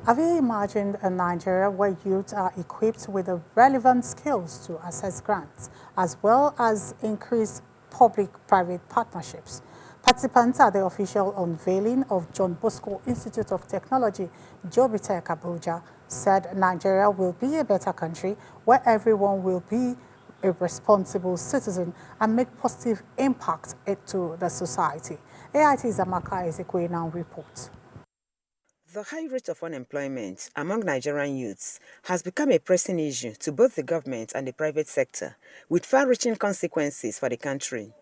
Have you imagined a Nigeria where youth are equipped with the relevant skills to access grants, as well as increase public-private partnerships? Participants at the official unveiling of John Bosco Institute of Technology, Jobitech Abuja, said Nigeria will be a better country where everyone will be a responsible citizen and make positive impact to the society. AIT's Amaka Ezekwe now reports. The high rate of unemployment among Nigerian youths has become a pressing issue to both the government and the private sector, with far-reaching consequences for the country.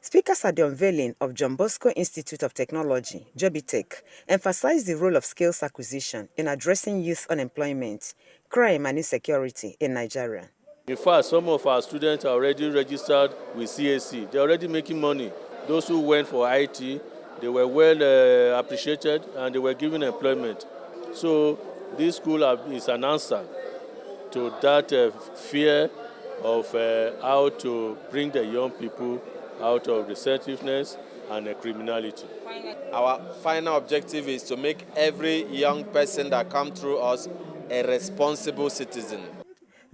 Speakers at the unveiling of John Bosco Institute of Technology, Jobitech, emphasized the role of skills acquisition in addressing youth unemployment, crime and insecurity in Nigeria. In fact, some of our students are already registered with CAC. They're already making money. Those who went for IT, they were well appreciated and they were given employment. So this school is an answer to that fear of how to bring the young people out of recentiveness and criminality. Our final objective is to make every young person that comes through us a responsible citizen.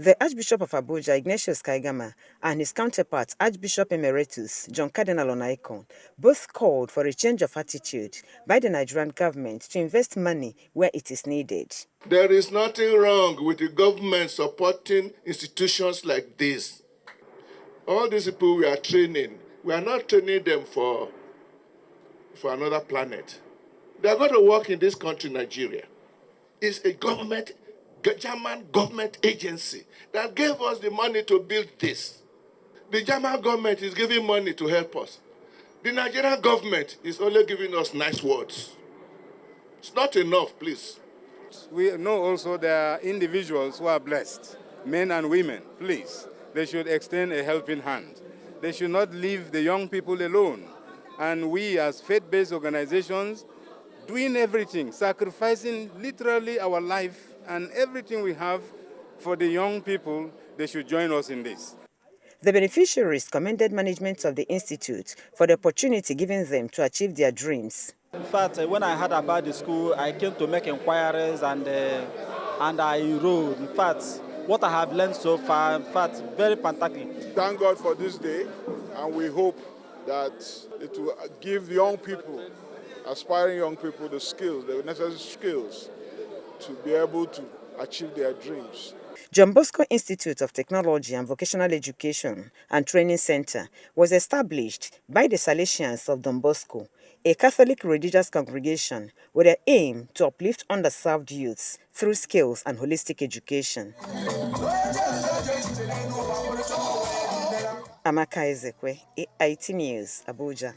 The Archbishop of Abuja, Ignatius Kaigama, and his counterpart, Archbishop Emeritus John Cardinal Onaikon, both called for a change of attitude by the Nigerian government to invest money where it is needed. There is nothing wrong with the government supporting institutions like this. All these people we are training, we are not training them for another planet. They are going to work in this country, Nigeria. It's a German government agency that gave us the money to build this. The German government is giving money to help us. The Nigerian government is only giving us nice words. It's not enough, please. We know also there are individuals who are blessed, men and women. Please, they should extend a helping hand. They should not leave the young people alone. And we as faith-based organizations doing everything, sacrificing literally our life and everything we have for the young people, they should join us in this. The beneficiaries commended management of the institute for the opportunity given them to achieve their dreams. In fact, when I heard about the school, I came to make inquiries and I enrolled. In fact, what I have learned so far, in fact, very fantastic. Thank God for this day, and we hope that it will give young people, aspiring young people, the skills, the necessary skills to be able to achieve their dreams. John Bosco Institute of Technology and Vocational Education and Training Center was established by the Salesians of Don Bosco, a Catholic religious congregation with the aim to uplift underserved youths through skills and holistic education. Amaka Ezekwe, AIT News, Abuja.